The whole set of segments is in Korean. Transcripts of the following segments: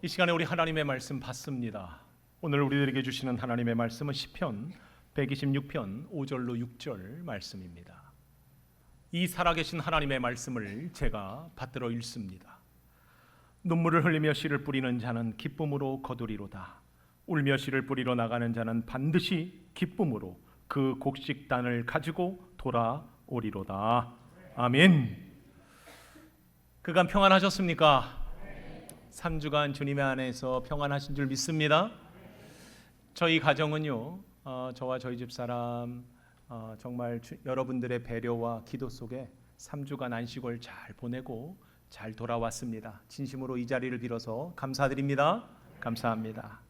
이 시간에 우리 하나님의 말씀 받습니다. 오늘 우리들에게 주시는 하나님의 말씀은 시편 126편 5절로 6절 말씀입니다. 이 살아계신 하나님의 말씀을 제가 받들어 읽습니다. 눈물을 흘리며 씨를 뿌리는 자는 기쁨으로 거두리로다. 울며 씨를 뿌리러 나가는 자는 반드시 기쁨으로 그 곡식단을 가지고 돌아오리로다. 아멘. 그간 평안하셨습니까? 3주간 주님의 안에서 평안하신 줄 믿습니다. 저희 가정은요, 저와 저희 집사람 정말 여러분들의 배려와 기도 속에 3주간 안식을 잘 보내고 잘 돌아왔습니다. 진심으로 이 자리를 빌어서 감사드립니다. 감사합니다.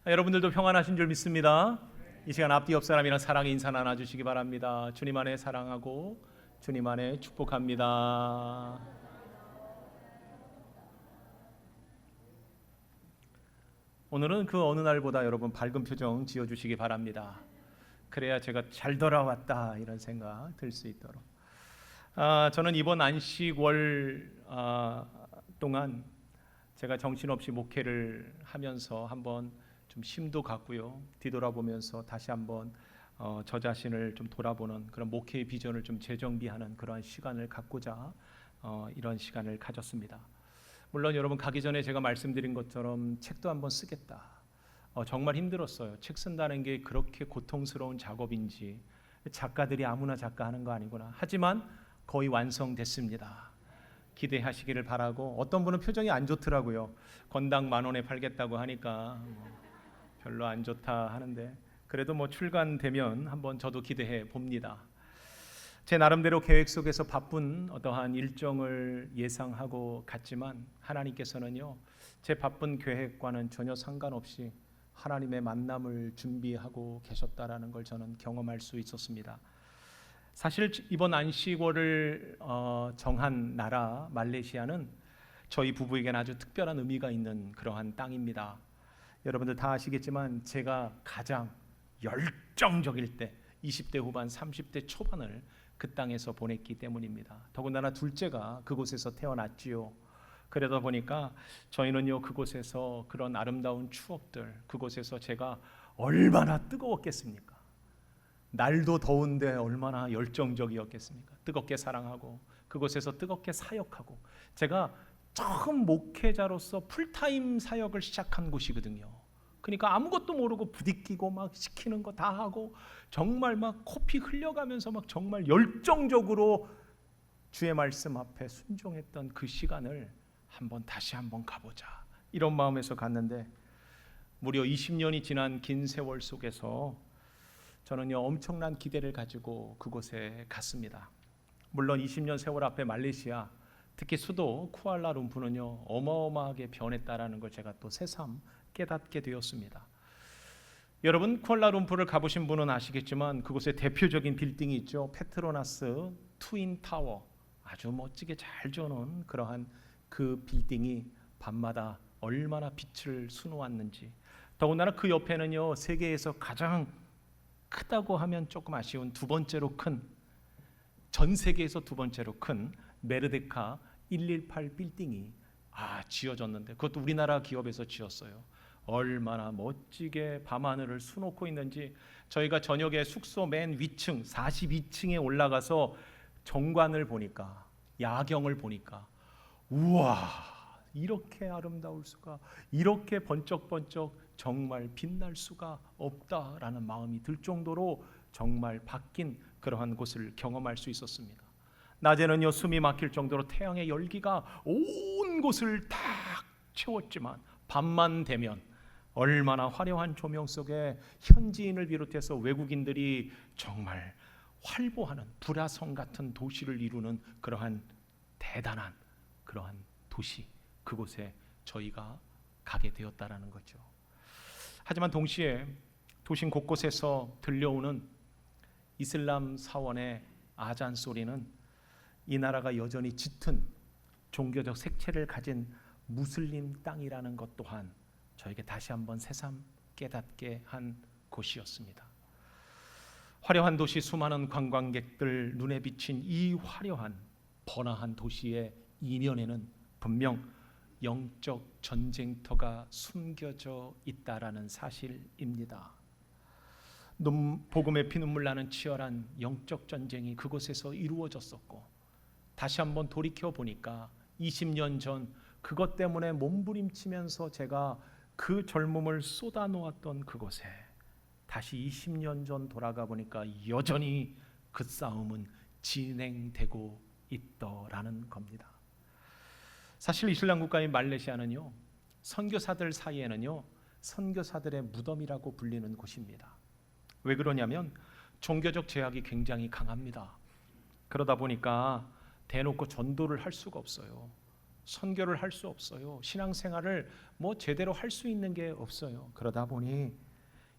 여러분들도 평안하신 줄 믿습니다. 이 시간 앞뒤 옆 사람이랑 사랑의 인사 나눠주시기 바랍니다. 주님 안에 사랑하고 주님 안에 축복합니다. 오늘은 그 어느 날보다 여러분 밝은 표정 지어주시기 바랍니다. 그래야 제가 잘 돌아왔다 이런 생각 들 수 있도록. 저는 이번 안식월 동안 제가 정신없이 목회를 하면서 한번 좀 심도 갔고요. 뒤돌아보면서 다시 한번 저 자신을 좀 돌아보는 그런 목회의 비전을 좀 재정비하는 그러한 시간을 갖고자 이런 시간을 가졌습니다. 물론 여러분 가기 전에 제가 말씀드린 것처럼 책도 한번 쓰겠다. 정말 힘들었어요. 책 쓴다는 게 그렇게 고통스러운 작업인지, 작가들이 아무나 작가 하는 거 아니구나. 하지만 거의 완성됐습니다. 기대하시기를 바라고. 어떤 분은 표정이 안 좋더라고요. 건당 10,000원에 팔겠다고 하니까 별로 안 좋다 하는데, 그래도 뭐 출간되면 한번 저도 기대해 봅니다. 제 나름대로 계획 속에서 바쁜 어떠한 일정을 예상하고 갔지만 하나님께서는요, 제 바쁜 계획과는 전혀 상관없이 하나님의 만남을 준비하고 계셨다라는 걸 저는 경험할 수 있었습니다. 사실 이번 안식월을 정한 나라 말레이시아는 저희 부부에게는 아주 특별한 의미가 있는 그러한 땅입니다. 여러분들 다 아시겠지만 제가 가장 열정적일 때 20대 후반 30대 초반을 그 땅에서 보냈기 때문입니다. 더군다나 둘째가 그곳에서 태어났지요. 그러다 보니까 저희는요, 그곳에서 그런 아름다운 추억들, 그곳에서 제가 얼마나 뜨거웠겠습니까? 날도 더운데 얼마나 열정적이었겠습니까? 뜨겁게 사랑하고 그곳에서 뜨겁게 사역하고, 제가 처음 목회자로서 풀타임 사역을 시작한 곳이거든요. 그러니까 아무것도 모르고 부딪히고 막 시키는 거 다 하고 정말 막 코피 흘려가면서 막 정말 열정적으로 주의 말씀 앞에 순종했던 그 시간을 다시 한번 가보자 이런 마음에서 갔는데, 무려 20년이 지난 긴 세월 속에서 저는요 엄청난 기대를 가지고 그곳에 갔습니다. 물론 20년 세월 앞에 말레이시아, 특히 수도 쿠알라룸푸르는요 어마어마하게 변했다라는 걸 제가 또 새삼 깨닫게 되었습니다. 여러분 쿠알라룸푸르를 가보신 분은 아시겠지만 그곳에 대표적인 빌딩이 있죠. 페트로나스 트윈 타워, 아주 멋지게 잘 지어놓은 그러한 그 빌딩이 밤마다 얼마나 빛을 수놓았는지. 더군다나 그 옆에는요 세계에서 가장 크다고 하면 조금 아쉬운 두 번째로 큰, 전 세계에서 두 번째로 큰 메르데카 118 빌딩이 지어졌는데, 그것도 우리나라 기업에서 지었어요. 얼마나 멋지게 밤하늘을 수놓고 있는지. 저희가 저녁에 숙소 맨 위층 42층에 올라가서 정관을 보니까, 야경을 보니까, 우와, 이렇게 아름다울 수가, 이렇게 번쩍번쩍 정말 빛날 수가 없다라는 마음이 들 정도로 정말 바뀐 그러한 곳을 경험할 수 있었습니다. 낮에는요 숨이 막힐 정도로 태양의 열기가 온 곳을 다 채웠지만 밤만 되면 얼마나 화려한 조명 속에 현지인을 비롯해서 외국인들이 정말 활보하는 불화성 같은 도시를 이루는 그러한 대단한 그러한 도시, 그곳에 저희가 가게 되었다라는 거죠. 하지만 동시에 도심 곳곳에서 들려오는 이슬람 사원의 아잔 소리는 이 나라가 여전히 짙은 종교적 색채를 가진 무슬림 땅이라는 것 또한 저에게 다시 한번 새삼 깨닫게 한 곳이었습니다. 화려한 도시, 수많은 관광객들 눈에 비친 이 화려한 번화한 도시의 이면에는 분명 영적 전쟁터가 숨겨져 있다라는 사실입니다. 복음의 피눈물 나는 치열한 영적 전쟁이 그곳에서 이루어졌었고, 다시 한번 돌이켜 보니까 20년 전 그것 때문에 몸부림치면서 제가 그 젊음을 쏟아놓았던 그곳에 다시 20년 전 돌아가 보니까 여전히 그 싸움은 진행되고 있더라는 겁니다. 사실 이슬람 국가인 말레이시아는요, 선교사들 사이에는요, 선교사들의 무덤이라고 불리는 곳입니다. 왜 그러냐면 종교적 제약이 굉장히 강합니다. 그러다 보니까 대놓고 전도를 할 수가 없어요. 선교를 할 수 없어요. 신앙생활을 제대로 할 수 있는 게 없어요. 그러다 보니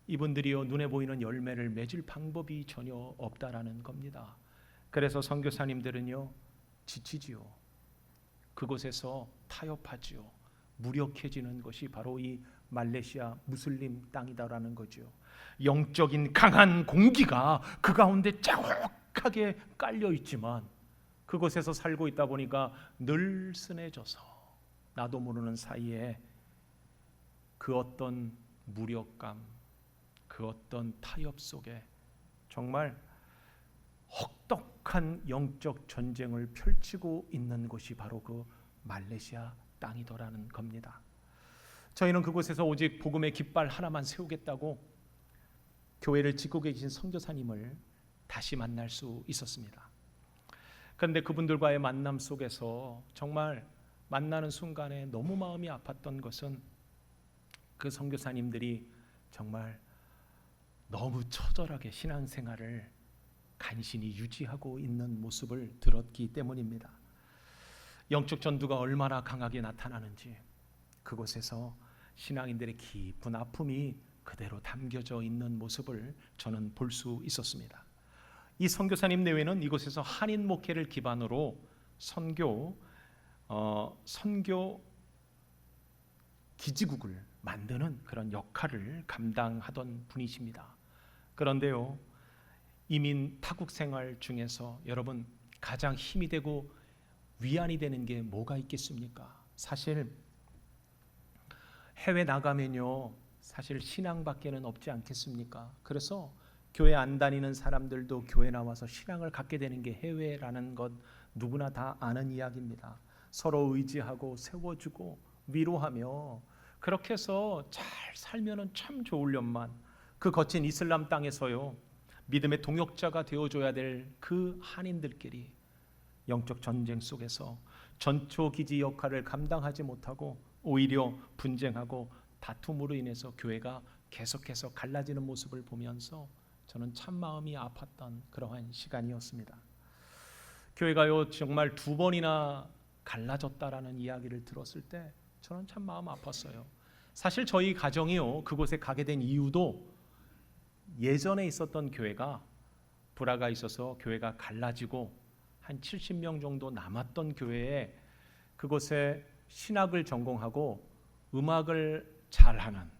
이분들이요, 눈에 보이는 열매를 맺을 방법이 전혀 없다라는 겁니다. 그래서 선교사님들은요, 지치지요. 그곳에서 타협하지요. 무력해지는 것이 바로 이 말레이시아 무슬림 땅이다라는 거죠. 영적인 강한 공기가 그 가운데 자욱하게 깔려 있지만 그곳에서 살고 있다 보니까 늘 순해져서 나도 모르는 사이에 그 어떤 무력감, 그 어떤 타협 속에 정말 혹독한 영적 전쟁을 펼치고 있는 곳이 바로 그 말레이시아 땅이더라는 겁니다. 저희는 그곳에서 오직 복음의 깃발 하나만 세우겠다고 교회를 짓고 계신 선교사님을 다시 만날 수 있었습니다. 그런데 그분들과의 만남 속에서 정말 만나는 순간에 너무 마음이 아팠던 것은 그 선교사님들이 정말 너무 처절하게 신앙생활을 간신히 유지하고 있는 모습을 들었기 때문입니다. 영적 전투가 얼마나 강하게 나타나는지 그곳에서 신앙인들의 깊은 아픔이 그대로 담겨져 있는 모습을 저는 볼 수 있었습니다. 이 선교사님 내외는 이곳에서 한인 목회를 기반으로 선교 기지국을 만드는 그런 역할을 감당하던 분이십니다. 그런데요, 이민 타국 생활 중에서 여러분 가장 힘이 되고 위안이 되는 게 뭐가 있겠습니까? 사실 해외 나가면요, 사실 신앙밖에는 없지 않겠습니까? 그래서 교회 안 다니는 사람들도 교회 나와서 신앙을 갖게 되는 게 해외라는 것 누구나 다 아는 이야기입니다. 서로 의지하고 세워주고 위로하며 그렇게 해서 잘 살면은 참 좋으련만 그 거친 이슬람 땅에서요, 믿음의 동역자가 되어줘야 될 그 한인들끼리 영적 전쟁 속에서 전초기지 역할을 감당하지 못하고 오히려 분쟁하고 다툼으로 인해서 교회가 계속해서 갈라지는 모습을 보면서 저는 참 마음이 아팠던 그러한 시간이었습니다. 교회가요 정말 2번이나 갈라졌다라는 이야기를 들었을 때 저는 참 마음 아팠어요. 사실 저희 가정이요 그곳에 가게 된 이유도 예전에 있었던 교회가 불화가 있어서 교회가 갈라지고 한 70명 정도 남았던 교회에 그곳에 신학을 전공하고 음악을 잘하는,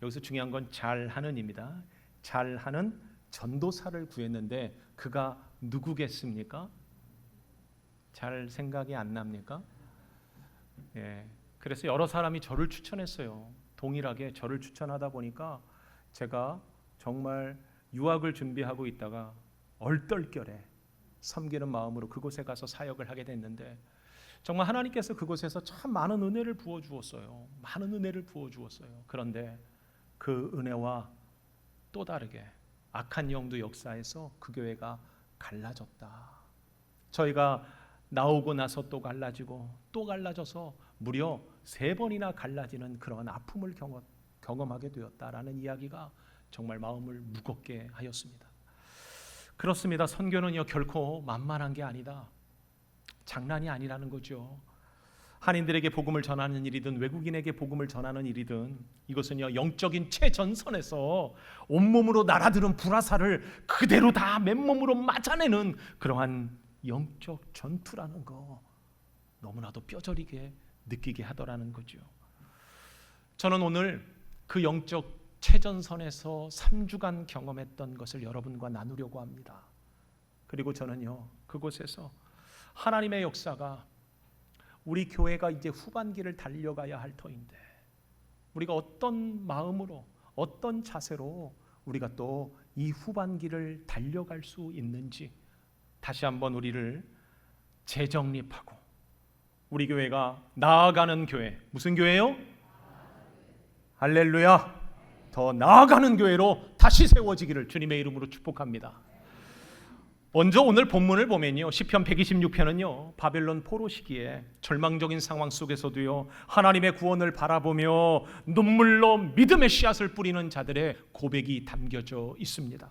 여기서 중요한 건 잘하는입니다. 잘하는 전도사를 구했는데 그가 누구겠습니까? 잘 생각이 안 납니까? 예, 그래서 여러 사람이 저를 추천했어요. 동일하게 저를 추천하다 보니까 제가 정말 유학을 준비하고 있다가 얼떨결에 섬기는 마음으로 그곳에 가서 사역을 하게 됐는데 정말 하나님께서 그곳에서 참 많은 은혜를 부어주었어요. 많은 은혜를 부어주었어요. 그런데 그 은혜와 또 다르게 악한 영도 역사에서 그 교회가 갈라졌다. 저희가 나오고 나서 또 갈라지고 또 갈라져서 무려 3번이나 갈라지는 그런 아픔을 경험하게 되었다라는 이야기가 정말 마음을 무겁게 하였습니다. 그렇습니다. 선교는요 결코 만만한 게 아니다. 장난이 아니라는 거죠. 한인들에게 복음을 전하는 일이든 외국인에게 복음을 전하는 일이든 이것은요 영적인 최전선에서 온몸으로 날아드는 불화살을 그대로 다 맨몸으로 맞아내는 그러한 영적 전투라는 거 너무나도 뼈저리게 느끼게 하더라는 거죠. 저는 오늘 그 영적 최전선에서 3주간 경험했던 것을 여러분과 나누려고 합니다. 그리고 저는요 그곳에서 하나님의 역사가 우리 교회가 이제 후반기를 달려가야 할 터인데 우리가 어떤 마음으로 어떤 자세로 우리가 또 이 후반기를 달려갈 수 있는지 다시 한번 우리를 재정립하고 우리 교회가 나아가는 교회, 무슨 교회요? 할렐루야! 더 나아가는 교회로 다시 세워지기를 주님의 이름으로 축복합니다. 먼저 오늘 본문을 보면요, 시편 126편은요 바벨론 포로 시기에 절망적인 상황 속에서도요 하나님의 구원을 바라보며 눈물로 믿음의 씨앗을 뿌리는 자들의 고백이 담겨져 있습니다.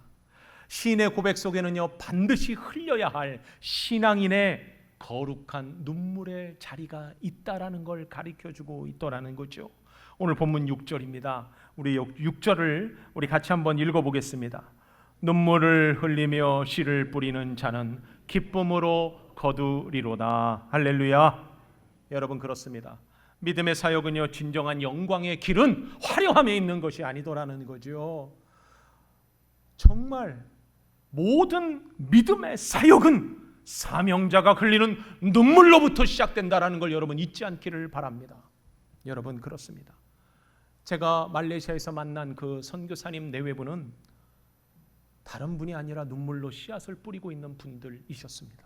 시인의 고백 속에는요 반드시 흘려야 할 신앙인의 거룩한 눈물의 자리가 있다라는 걸 가르쳐주고 있더라는 거죠. 오늘 본문 6절입니다. 우리 6절을 우리 같이 한번 읽어보겠습니다. 눈물을 흘리며 씨를 뿌리는 자는 기쁨으로 거두리로다. 할렐루야. 여러분 그렇습니다. 믿음의 사역은요 진정한 영광의 길은 화려함에 있는 것이 아니더라는 거죠. 정말 모든 믿음의 사역은 사명자가 흘리는 눈물로부터 시작된다라는 걸 여러분 잊지 않기를 바랍니다. 여러분 그렇습니다. 제가 말레이시아에서 만난 그 선교사님 내외분은 다른 분이 아니라 눈물로 씨앗을 뿌리고 있는 분들이셨습니다.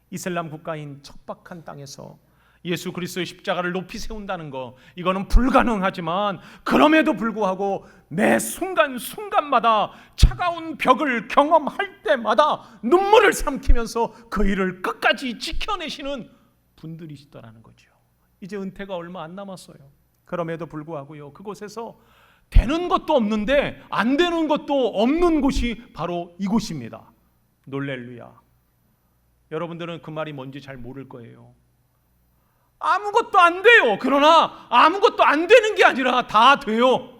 이슬람 국가인 척박한 땅에서 예수 그리스도의 십자가를 높이 세운다는 거, 이거는 불가능하지만 그럼에도 불구하고 매 순간순간마다 차가운 벽을 경험할 때마다 눈물을 삼키면서 그 일을 끝까지 지켜내시는 분들이시더라는 거죠. 이제 은퇴가 얼마 안 남았어요. 그럼에도 불구하고요 그곳에서 되는 것도 없는데 안 되는 것도 없는 곳이 바로 이곳입니다. 놀렐루야. 여러분들은 그 말이 뭔지 잘 모를 거예요. 아무것도 안 돼요. 그러나 아무것도 안 되는 게 아니라 다 돼요.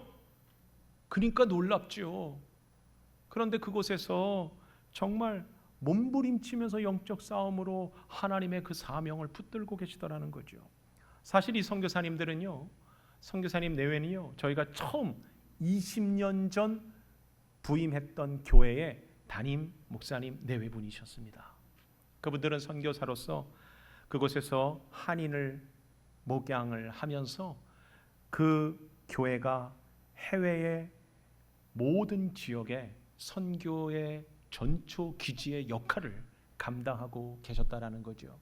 그러니까 놀랍죠. 그런데 그곳에서 정말 몸부림치면서 영적 싸움으로 하나님의 그 사명을 붙들고 계시더라는 거죠. 사실 이 선교사님들은요 선교사님 내외는요 저희가 처음 20년 전 부임했던 교회의 담임 목사님 내외분이셨습니다. 그분들은 선교사로서 그곳에서 한인을 목양을 하면서 그 교회가 해외의 모든 지역에 선교의 전초 기지의 역할을 감당하고 계셨다라는 거죠.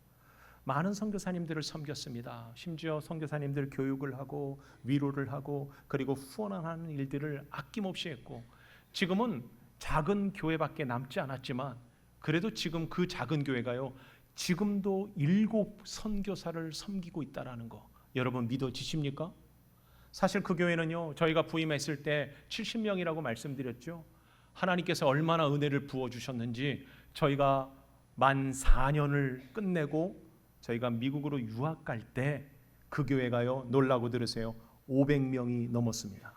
많은 선교사님들을 섬겼습니다. 심지어 선교사님들 교육을 하고 위로를 하고 그리고 후원하는 일들을 아낌없이 했고 지금은 작은 교회밖에 남지 않았지만 그래도 지금 그 작은 교회가요 지금도 7 선교사를 섬기고 있다라는 거 여러분 믿어지십니까? 사실 그 교회는요 저희가 부임했을 때 70명이라고 말씀드렸죠. 하나님께서 얼마나 은혜를 부어주셨는지 저희가 만 4년을 끝내고 저희가 미국으로 유학 갈 때 그 교회가요 놀라고 들으세요 500명이 넘었습니다.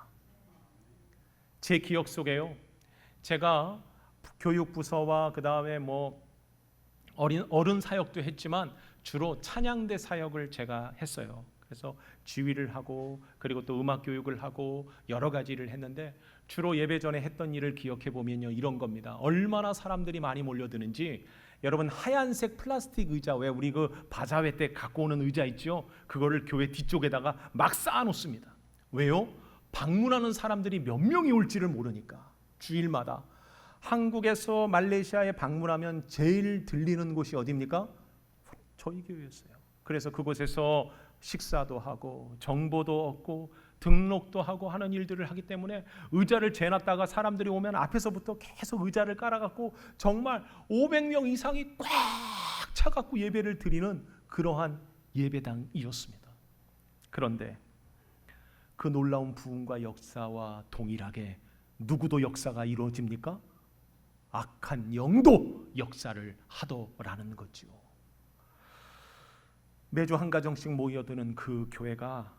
제 기억 속에요 제가 교육부서와 그 다음에 뭐 어른 사역도 했지만 주로 찬양대 사역을 제가 했어요. 그래서 지휘를 하고 그리고 또 음악 교육을 하고 여러 가지 일을 했는데 주로 예배 전에 했던 일을 기억해 보면요 이런 겁니다. 얼마나 사람들이 많이 몰려드는지 여러분 하얀색 플라스틱 의자 왜 우리 그 바자회 때 갖고 오는 의자 있죠? 그거를 교회 뒤쪽에다가 막 쌓아놓습니다. 왜요? 방문하는 사람들이 몇 명이 올지를 모르니까 주일마다 한국에서 말레이시아에 방문하면 제일 들리는 곳이 어디입니까? 저희 교회였어요. 그래서 그곳에서 식사도 하고 정보도 얻고 등록도 하고 하는 일들을 하기 때문에 의자를 재놨다가 사람들이 오면 앞에서부터 계속 의자를 깔아갖고 정말 500명 이상이 꽉 차갖고 예배를 드리는 그러한 예배당이었습니다. 그런데 그 놀라운 부흥과 역사와 동일하게 누구도 역사가 이루어집니까? 악한 영도 역사를 하더라는 거죠. 매주 한 가정씩 모여드는 그 교회가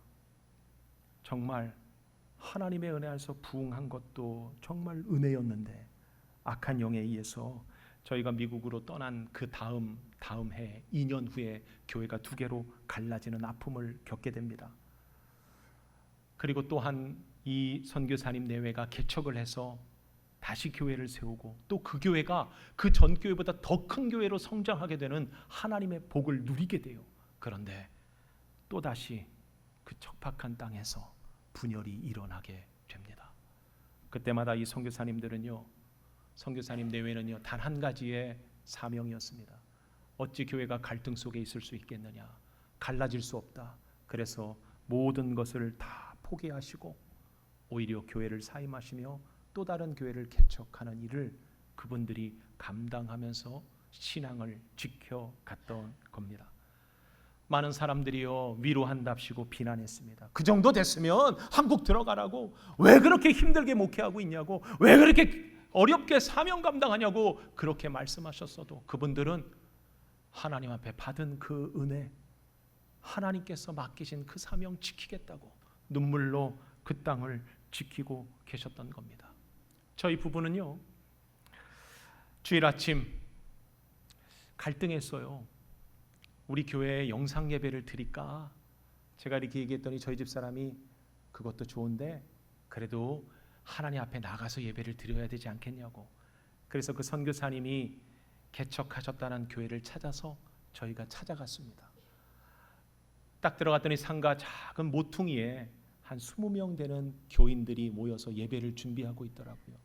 정말 하나님의 은혜 안에서 부흥한 것도 정말 은혜였는데 악한 영에 의해서 저희가 미국으로 떠난 그 다음 해 2년 후에 교회가 2개로 갈라지는 아픔을 겪게 됩니다. 그리고 또한 이 선교사님 내외가 개척을 해서 다시 교회를 세우고 또 그 교회가 그 전 교회보다 더 큰 교회로 성장하게 되는 하나님의 복을 누리게 돼요. 그런데 또다시 그 척박한 땅에서 분열이 일어나게 됩니다. 그때마다 이 선교사님들은요, 선교사님 내외는요, 단 한 가지의 사명이었습니다. 어찌 교회가 갈등 속에 있을 수 있겠느냐, 갈라질 수 없다. 그래서 모든 것을 다 포기하시고 오히려 교회를 사임하시며 또 다른 교회를 개척하는 일을 그분들이 감당하면서 신앙을 지켜갔던 겁니다. 많은 사람들이요, 위로한답시고 비난했습니다. 그 정도 됐으면 한국 들어가라고, 왜 그렇게 힘들게 목회하고 있냐고, 왜 그렇게 어렵게 사명 감당하냐고 그렇게 말씀하셨어도 그분들은 하나님 앞에 받은 그 은혜, 하나님께서 맡기신 그 사명 지키겠다고 눈물로 그 땅을 지키고 계셨던 겁니다. 저희 부부는요, 주일 아침 갈등했어요. 우리 교회에 영상 예배를 드릴까? 제가 이렇게 얘기했더니 저희 집 사람이 그것도 좋은데 그래도 하나님 앞에 나가서 예배를 드려야 되지 않겠냐고. 그래서 그 선교사님이 개척하셨다는 교회를 찾아서 저희가 찾아갔습니다. 딱 들어갔더니 상가 작은 모퉁이에 한 20명 되는 교인들이 모여서 예배를 준비하고 있더라고요.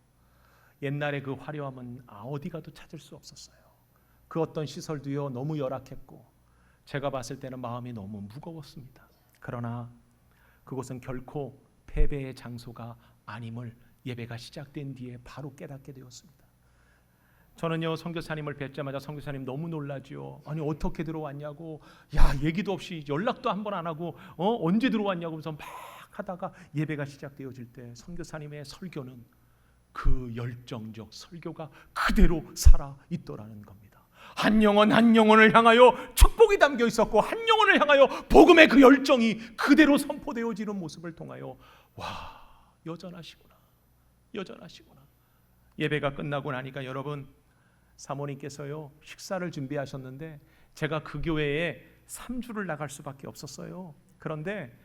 옛날에 그 화려함은 어디 가도 찾을 수 없었어요. 그 어떤 시설도요, 너무 열악했고 제가 봤을 때는 마음이 너무 무거웠습니다. 그러나 그곳은 결코 패배의 장소가 아님을 예배가 시작된 뒤에 바로 깨닫게 되었습니다. 저는요, 선교사님을 뵙자마자 선교사님 너무 놀라죠. 아니 어떻게 들어왔냐고, 야 얘기도 없이 연락도 한 번 안 하고 언제 들어왔냐고 해서 막 하다가 예배가 시작되어질 때 선교사님의 설교는 그 열정적 설교가 그대로 살아 있더라는 겁니다. 한 영혼 한 영혼을 향하여 축복이 담겨 있었고 한 영혼을 향하여 복음의 그 열정이 그대로 선포되어지는 모습을 통하여 와, 여전하시구나, 여전하시구나. 예배가 끝나고 나니까 여러분, 사모님께서요 식사를 준비하셨는데 제가 그 교회에 3주를 나갈 수밖에 없었어요. 그런데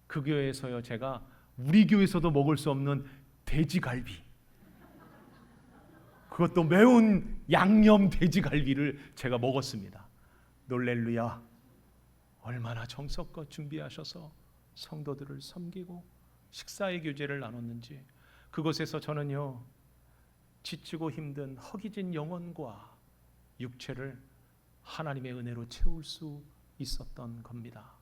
그 교회에서요, 제가 우리 교회에서도 먹을 수 없는 돼지갈비, 그것도 매운 양념 돼지갈비를 제가 먹었습니다. 놀렐루야, 얼마나 정성껏 준비하셔서 성도들을 섬기고 식사의 교제를 나눴는지. 그곳에서 저는요, 지치고 힘든 허기진 영혼과 육체를 하나님의 은혜로 채울 수 있었던 겁니다.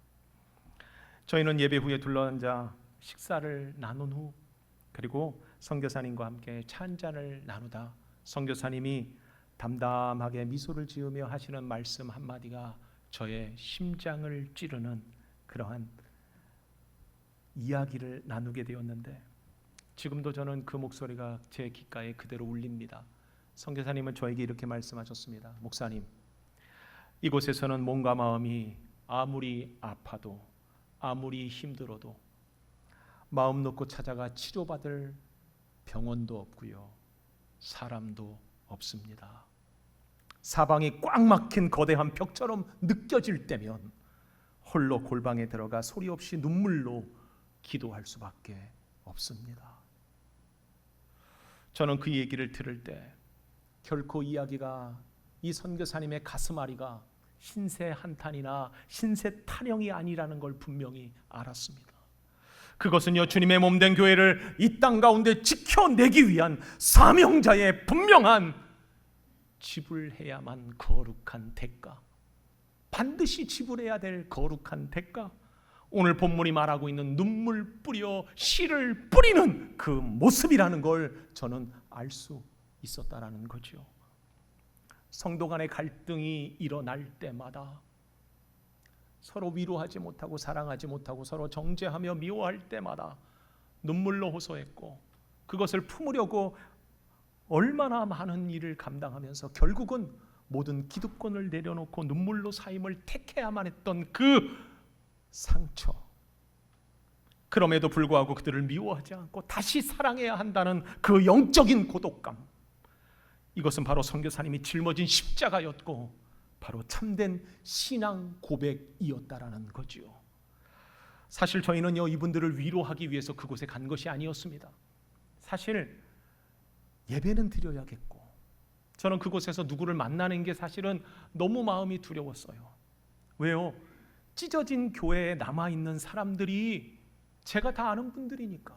저희는 예배 후에 둘러앉아 식사를 나눈 후 그리고 선교사님과 함께 차 한잔을 나누다 선교사님이 담담하게 미소를 지으며 하시는 말씀 한마디가 저의 심장을 찌르는 그러한 이야기를 나누게 되었는데 지금도 저는 그 목소리가 제 귓가에 그대로 울립니다. 선교사님은 저에게 이렇게 말씀하셨습니다. 목사님, 이곳에서는 몸과 마음이 아무리 아파도 아무리 힘들어도 마음 놓고 찾아가 치료받을 병원도 없고요, 사람도 없습니다. 사방이 꽉 막힌 거대한 벽처럼 느껴질 때면 홀로 골방에 들어가 소리 없이 눈물로 기도할 수밖에 없습니다. 저는 그 얘기를 들을 때 결코 이야기가, 이 선교사님의 가슴앓이가 신세 한탄이나 신세 타령이 아니라는 걸 분명히 알았습니다. 그것은요, 주님의 몸된 교회를 이 땅 가운데 지켜내기 위한 사명자의 분명한 지불해야만 거룩한 대가, 반드시 지불해야 될 거룩한 대가, 오늘 본문이 말하고 있는 눈물 뿌려 씨를 뿌리는 그 모습이라는 걸 저는 알 수 있었다라는 거죠. 성도 간의 갈등이 일어날 때마다 서로 위로하지 못하고 사랑하지 못하고 서로 정죄하며 미워할 때마다 눈물로 호소했고 그것을 품으려고 얼마나 많은 일을 감당하면서 결국은 모든 기득권을 내려놓고 눈물로 삶을 택해야만 했던 그 상처, 그럼에도 불구하고 그들을 미워하지 않고 다시 사랑해야 한다는 그 영적인 고독감, 이것은 바로 선교사님이 짊어진 십자가였고 바로 참된 신앙 고백이었다라는 거지요. 사실 저희는요, 이분들을 위로하기 위해서 그곳에 간 것이 아니었습니다. 사실 예배는 드려야겠고 저는 그곳에서 누구를 만나는 게 사실은 너무 마음이 두려웠어요. 왜요? 찢어진 교회에 남아있는 사람들이 제가 다 아는 분들이니까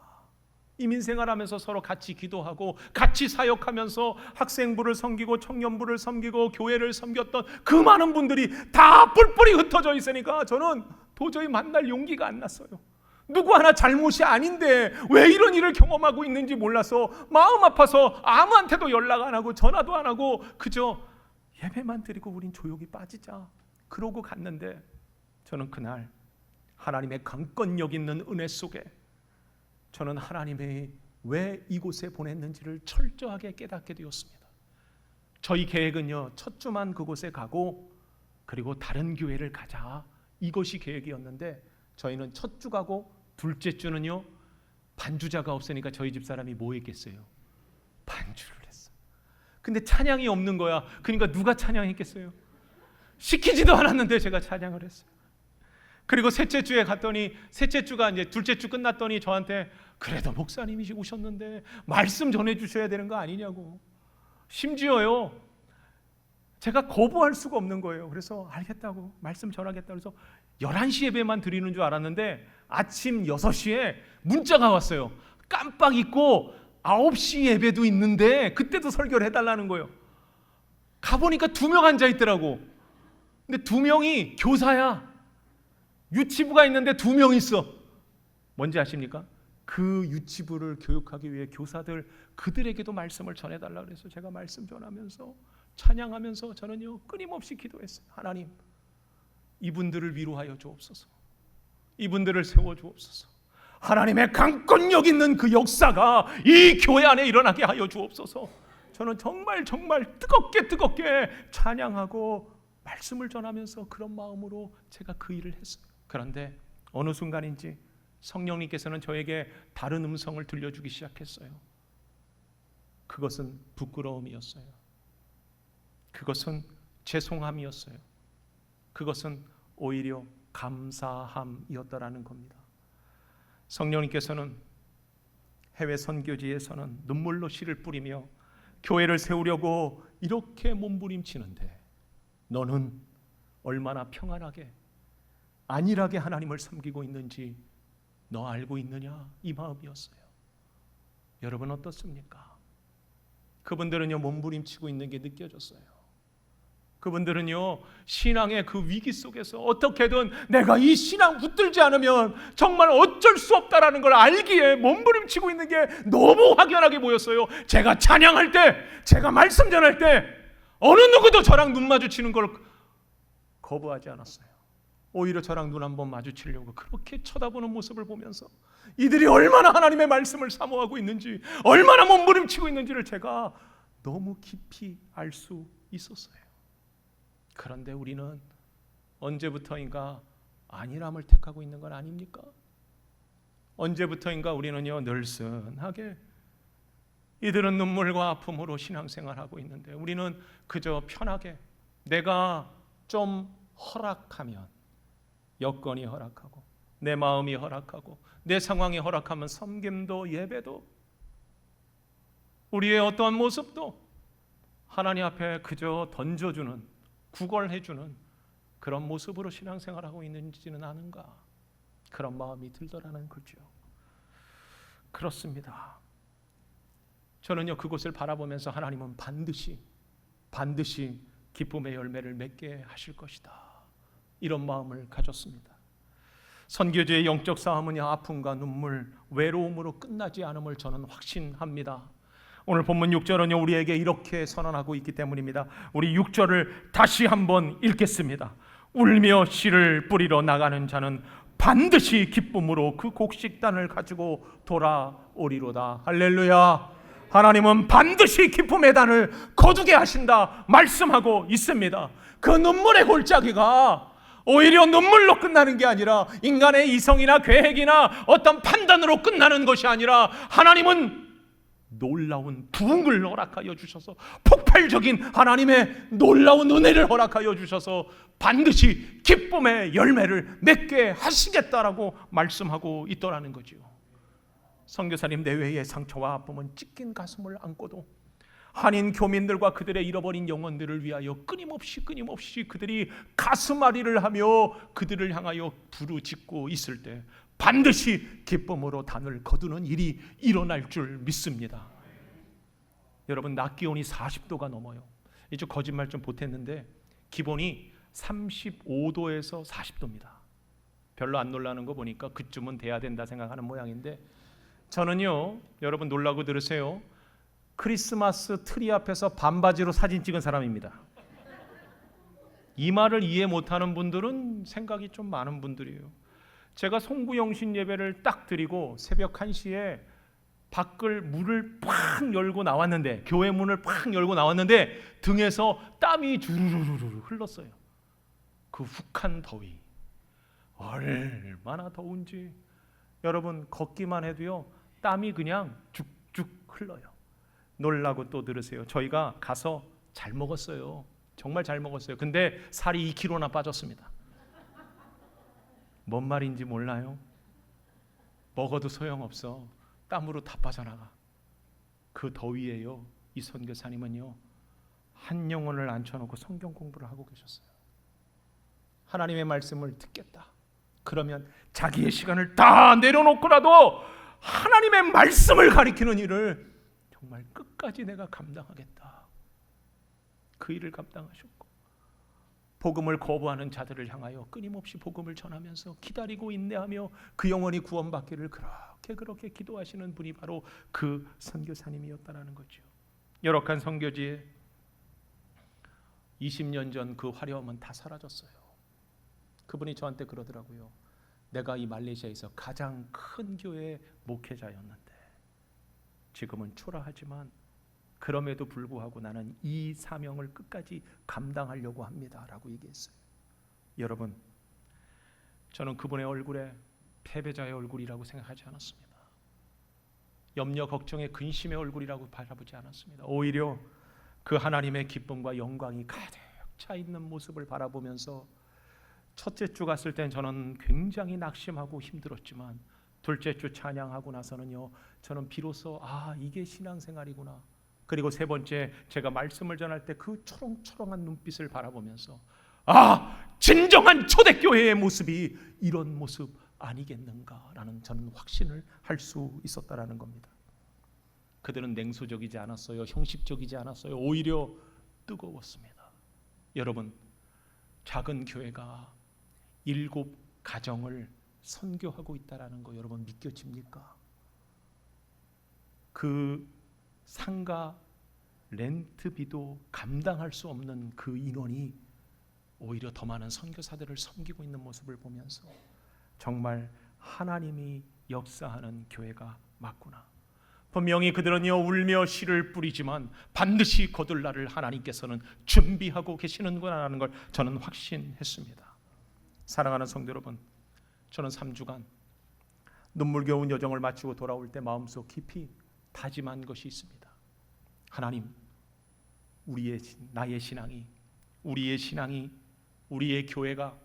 이민생활하면서 서로 같이 기도하고 같이 사역하면서 학생부를 섬기고 청년부를 섬기고 교회를 섬겼던 그 많은 분들이 다 뿔뿔이 흩어져 있으니까 저는 도저히 만날 용기가 안 났어요. 누구 하나 잘못이 아닌데 왜 이런 일을 경험하고 있는지 몰라서 마음 아파서 아무한테도 연락 안 하고 전화도 안 하고 그저 예배만 드리고 우린 조용히 빠지자 그러고 갔는데, 저는 그날 하나님의 강권력 있는 은혜 속에 저는 하나님이 왜 이곳에 보냈는지를 철저하게 깨닫게 되었습니다. 저희 계획은요, 첫 주만 그곳에 가고 그리고 다른 교회를 가자, 이것이 계획이었는데 저희는 첫 주 가고 둘째 주는요, 반주자가 없으니까 저희 집사람이 뭐 했겠어요? 반주를 했어요. 근데 찬양이 없는 거야. 그러니까 누가 찬양했겠어요? 시키지도 않았는데 제가 찬양을 했어요. 그리고 셋째 주에 갔더니, 셋째 주가 이제 둘째 주 끝났더니 저한테 그래도 목사님이 오셨는데 말씀 전해 주셔야 되는 거 아니냐고. 심지어요, 제가 거부할 수가 없는 거예요. 그래서 알겠다고, 말씀 전하겠다고 해서 11시 예배만 드리는 줄 알았는데 아침 6시에 문자가 왔어요. 깜빡 잊고 9시 예배도 있는데 그때도 설교를 해달라는 거예요. 가보니까 2명 앉아있더라고. 근데 2명이 교사야. 유치부가 있는데 2명 있어. 뭔지 아십니까? 그 유치부를 교육하기 위해 교사들, 그들에게도 말씀을 전해달라고 해서 제가 말씀 전하면서 찬양하면서 저는요 끊임없이 기도했어요. 하나님, 이분들을 위로하여 주옵소서. 이분들을 세워 주옵소서. 하나님의 강권력 있는 그 역사가 이 교회 안에 일어나게 하여 주옵소서. 저는 정말 뜨겁게 찬양하고 말씀을 전하면서 그런 마음으로 제가 그 일을 했어요. 그런데 어느 순간인지 성령님께서는 저에게 다른 음성을 들려주기 시작했어요. 그것은 부끄러움이었어요. 그것은 죄송함이었어요. 그것은 오히려 감사함이었다라는 겁니다. 성령님께서는 해외 선교지에서는 눈물로 씨를 뿌리며 교회를 세우려고 이렇게 몸부림치는데 너는 얼마나 평안하게 안일하게 하나님을 섬기고 있는지 너 알고 있느냐, 이 마음이었어요. 여러분 어떻습니까? 그분들은요 몸부림치고 있는 게 느껴졌어요. 그분들은요 신앙의 그 위기 속에서 어떻게든 내가 이 신앙 붙들지 않으면 정말 어쩔 수 없다라는 걸 알기에 몸부림치고 있는 게 너무 확연하게 보였어요. 제가 찬양할 때, 제가 말씀 전할 때 어느 누구도 저랑 눈 마주치는 걸 거부하지 않았어요. 오히려 저랑 눈 한번 마주치려고 그렇게 쳐다보는 모습을 보면서 이들이 얼마나 하나님의 말씀을 사모하고 있는지, 얼마나 몸부림치고 있는지를 제가 너무 깊이 알 수 있었어요. 그런데 우리는 언제부터인가 안일함을 택하고 있는 건 아닙니까? 언제부터인가 우리는요 늘슨하게, 이들은 눈물과 아픔으로 신앙생활하고 있는데 우리는 그저 편하게 내가 좀 허락하면, 여건이 허락하고 내 마음이 허락하고 내 상황이 허락하면 섬김도 예배도 우리의 어떠한 모습도 하나님 앞에 그저 던져주는, 구걸해주는 그런 모습으로 신앙생활하고 있는지는 아는가, 그런 마음이 들더라는 거죠. 그렇습니다. 저는요 그곳을 바라보면서 하나님은 반드시 기쁨의 열매를 맺게 하실 것이다, 이런 마음을 가졌습니다. 선교지의 영적 싸움은요 아픔과 눈물, 외로움으로 끝나지 않음을 저는 확신합니다. 오늘 본문 6절은요 우리에게 이렇게 선언하고 있기 때문입니다. 우리 6절을 다시 한번 읽겠습니다. 울며 씨를 뿌리러 나가는 자는 반드시 기쁨으로 그 곡식단을 가지고 돌아오리로다. 할렐루야. 하나님은 반드시 기쁨의 단을 거두게 하신다 말씀하고 있습니다. 그 눈물의 골짜기가 오히려 눈물로 끝나는 게 아니라 인간의 이성이나 계획이나 어떤 판단으로 끝나는 것이 아니라 하나님은 놀라운 부흥을 허락하여 주셔서, 폭발적인 하나님의 놀라운 은혜를 허락하여 주셔서 반드시 기쁨의 열매를 맺게 하시겠다라고 말씀하고 있더라는 거죠. 선교사님 내외의 상처와 아픔은 찢긴 가슴을 안고도 한인 교민들과 그들의 잃어버린 영혼들을 위하여 끊임없이 그들이 가슴앓이를 하며 그들을 향하여 부르짖고 있을 때 반드시 기쁨으로 단을 거두는 일이 일어날 줄 믿습니다. 여러분, 낮 기온이 40도가 넘어요. 이제 거짓말 좀 보탰는데 기본이 35도에서 40도입니다. 별로 안 놀라는 거 보니까 그쯤은 돼야 된다 생각하는 모양인데, 저는요, 여러분 놀라고 들으세요, 크리스마스 트리 앞에서 반바지로 사진 찍은 사람입니다. 이 말을 이해 못하는 분들은 생각이 좀 많은 분들이에요. 제가 송구영신 예배를 딱 드리고 새벽 1시에 밖을 문을 팍 열고 나왔는데, 교회 문을 팍 열고 나왔는데 등에서 땀이 주르르르 흘렀어요. 그 훅한 더위, 얼마나 더운지 여러분 걷기만 해도요 땀이 그냥 쭉쭉 흘러요. 놀라고 또 들으세요. 저희가 가서 잘 먹었어요. 정말 잘 먹었어요. 근데 살이 2kg나 빠졌습니다. 뭔 말인지 몰라요? 먹어도 소용없어. 땀으로 다 빠져나가. 그 더위에요, 이 선교사님은요 한 영혼을 앉혀놓고 성경 공부를 하고 계셨어요. 하나님의 말씀을 듣겠다. 그러면 자기의 시간을 다 내려놓고라도 하나님의 말씀을 가리키는 일을 정말 끝까지 내가 감당하겠다. 그 일을 감당하셨고, 복음을 거부하는 자들을 향하여 끊임없이 복음을 전하면서 기다리고 인내하며 그 영혼이 구원받기를 그렇게 기도하시는 분이 바로 그 선교사님이었다라는 거죠. 열악한 선교지에 20년 전 그 화려함은 다 사라졌어요. 그분이 저한테 그러더라고요. 내가 이 말레이시아에서 가장 큰 교회 목회자였는데 지금은 초라하지만 그럼에도 불구하고 나는 이 사명을 끝까지 감당하려고 합니다 라고 얘기했어요. 여러분, 저는 그분의 얼굴에 패배자의 얼굴이라고 생각하지 않았습니다. 염려, 걱정의 근심의 얼굴이라고 바라보지 않았습니다. 오히려 그 하나님의 기쁨과 영광이 가득 차 있는 모습을 바라보면서 첫째 주 갔을 땐 저는 굉장히 낙심하고 힘들었지만 둘째 주 찬양하고 나서는요 저는 비로소 이게 신앙생활이구나. 그리고 세 번째 제가 말씀을 전할 때 그 초롱초롱한 눈빛을 바라보면서 진정한 초대교회의 모습이 이런 모습 아니겠는가라는 저는 확신을 할 수 있었다라는 겁니다. 그들은 냉소적이지 않았어요. 형식적이지 않았어요. 오히려 뜨거웠습니다. 여러분, 작은 교회가 7 가정을 선교하고 있다라는 거 여러분 믿겨집니까? 그 상가 렌트비도 감당할 수 없는 그 인원이 오히려 더 많은 선교사들을 섬기고 있는 모습을 보면서 정말 하나님이 역사하는 교회가 맞구나. 분명히 그들은요 울며 씨를 뿌리지만 반드시 거둘 날을 하나님께서는 준비하고 계시는구나라는 걸 저는 확신했습니다. 사랑하는 성도 여러분, 저는 3주간 눈물겨운 여정을 마치고 돌아올 때 마음속 깊이 다짐한 것이 있습니다. 하나님, 나의 신앙이, 우리의 교회가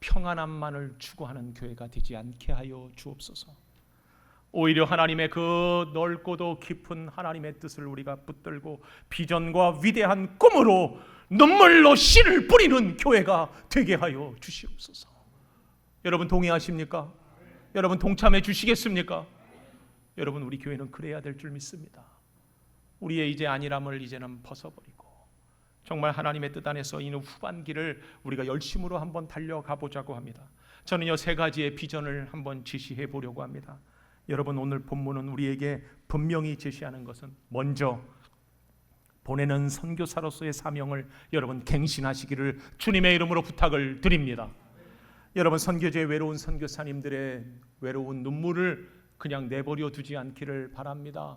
평안함만을 추구하는 교회가 되지 않게 하여 주옵소서. 오히려 하나님의 그 넓고도 깊은 하나님의 뜻을 우리가 붙들고 비전과 위대한 꿈으로 눈물로 씨를 뿌리는 교회가 되게 하여 주시옵소서. 여러분 동의하십니까? 여러분 동참해 주시겠습니까? 여러분, 우리 교회는 그래야 될 줄 믿습니다. 우리의 이제 안일함을 이제는 벗어버리고 정말 하나님의 뜻 안에서 이 후반기를 우리가 열심으로 한번 달려가 보자고 합니다. 저는요 3가지의 비전을 한번 제시해 보려고 합니다. 여러분, 오늘 본문은 우리에게 분명히 제시하는 것은 먼저 보내는 선교사로서의 사명을 여러분 갱신하시기를 주님의 이름으로 부탁을 드립니다. 여러분, 선교지의 외로운 선교사님들의 외로운 눈물을 그냥 내버려 두지 않기를 바랍니다.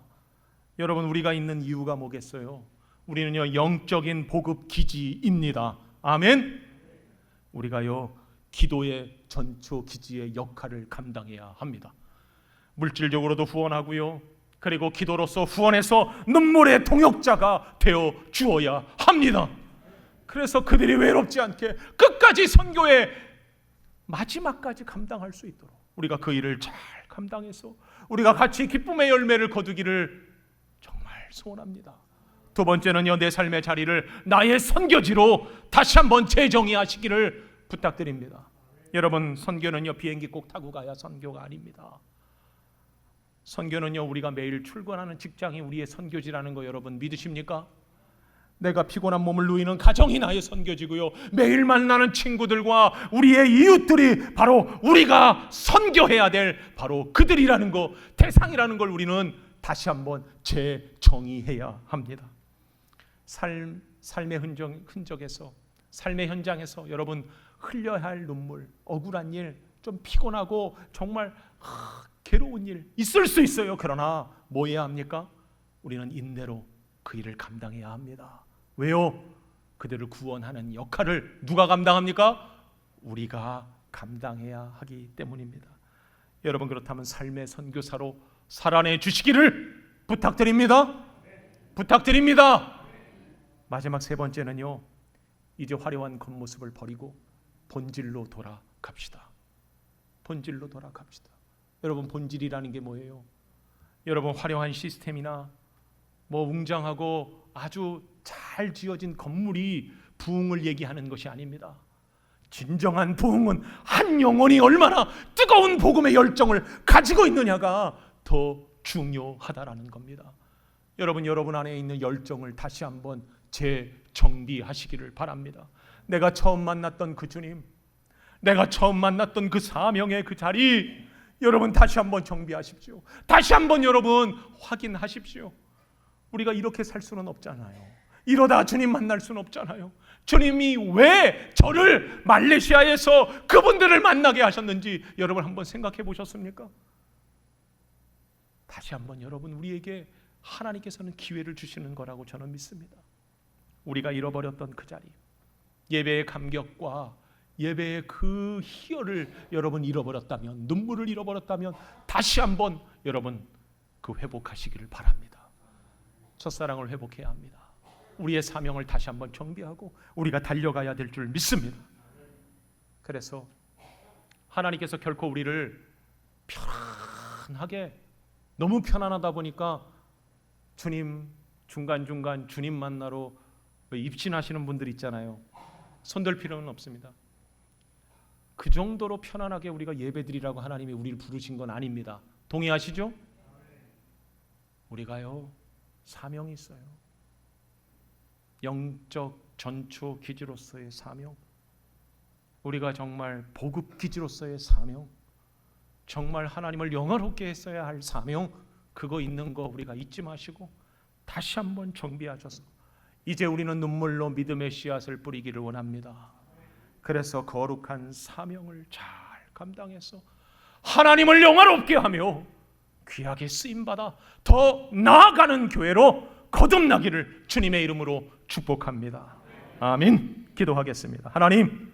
여러분, 우리가 있는 이유가 뭐겠어요? 우리는요 영적인 보급 기지입니다. 아멘. 우리가요 기도의 전초 기지의 역할을 감당해야 합니다. 물질적으로도 후원하고요, 그리고 기도로서 후원해서 눈물의 동역자가 되어 주어야 합니다. 그래서 그들이 외롭지 않게 끝까지 선교의 마지막까지 감당할 수 있도록 우리가 그 일을 잘 감당해서 우리가 같이 기쁨의 열매를 거두기를 정말 소원합니다. 두 번째는요, 내 삶의 자리를 나의 선교지로 다시 한번 재정의하시기를 부탁드립니다. 여러분, 선교는요 비행기 꼭 타고 가야 선교가 아닙니다. 선교는요 우리가 매일 출근하는 직장이 우리의 선교지라는 거 여러분 믿으십니까? 내가 피곤한 몸을 누이는 가정이 나의 선교지고요, 매일 만나는 친구들과 우리의 이웃들이 바로 우리가 선교해야 될 바로 그들이라는 거, 대상이라는 걸 우리는 다시 한번 재정의해야 합니다. 삶의 흔적에서, 삶의 현장에서 여러분 흘려야 할 눈물, 억울한 일, 좀 피곤하고 정말 괴로운 일 있을 수 있어요. 그러나 뭐 해야 합니까? 우리는 인내로 그 일을 감당해야 합니다. 왜요? 그들을 구원하는 역할을 누가 감당합니까? 우리가 감당해야 하기 때문입니다. 여러분, 그렇다면 삶의 선교사로 살아내 주시기를 부탁드립니다. 부탁드립니다. 마지막 세 번째는요, 이제 화려한 겉모습을 버리고 본질로 돌아갑시다. 본질로 돌아갑시다. 여러분, 본질이라는 게 뭐예요? 여러분, 화려한 시스템이나 뭐 웅장하고 아주 잘 지어진 건물이 부흥을 얘기하는 것이 아닙니다. 진정한 부흥은 한 영혼이 얼마나 뜨거운 복음의 열정을 가지고 있느냐가 더 중요하다라는 겁니다. 여러분 안에 있는 열정을 다시 한번 재정비하시기를 바랍니다. 내가 처음 만났던 그 주님, 내가 처음 만났던 그 사명의 그 자리, 여러분 다시 한번 정비하십시오. 다시 한번 여러분 확인하십시오. 우리가 이렇게 살 수는 없잖아요. 이러다 주님 만날 수는 없잖아요. 주님이 왜 저를 말레이시아에서 그분들을 만나게 하셨는지 여러분 한번 생각해 보셨습니까? 다시 한번 여러분, 우리에게 하나님께서는 기회를 주시는 거라고 저는 믿습니다. 우리가 잃어버렸던 그 자리, 예배의 감격과 예배의 그 희열을 여러분 잃어버렸다면, 눈물을 잃어버렸다면 다시 한번 여러분 그 회복하시기를 바랍니다. 첫사랑을 회복해야 합니다. 우리의 사명을 다시 한번 정비하고 우리가 달려가야 될 줄 믿습니다. 그래서 하나님께서 결코 우리를 편안하게, 너무 편안하다 보니까 주님 중간중간 주님 만나러 입신하시는 분들 있잖아요. 손들 필요는 없습니다. 그 정도로 편안하게 우리가 예배드리라고 하나님이 우리를 부르신 건 아닙니다. 동의하시죠? 우리가요 사명이 있어요. 영적 전초 기지로서의 사명, 우리가 정말 보급 기지로서의 사명, 정말 하나님을 영화롭게 했어야 할 사명, 그거 있는 거 우리가 잊지 마시고 다시 한번 정비하셔서 이제 우리는 눈물로 믿음의 씨앗을 뿌리기를 원합니다. 그래서 거룩한 사명을 잘 감당해서 하나님을 영화롭게 하며 귀하게 쓰임받아 더 나아가는 교회로 거듭나기를 주님의 이름으로 축복합니다. 아멘. 기도하겠습니다. 하나님,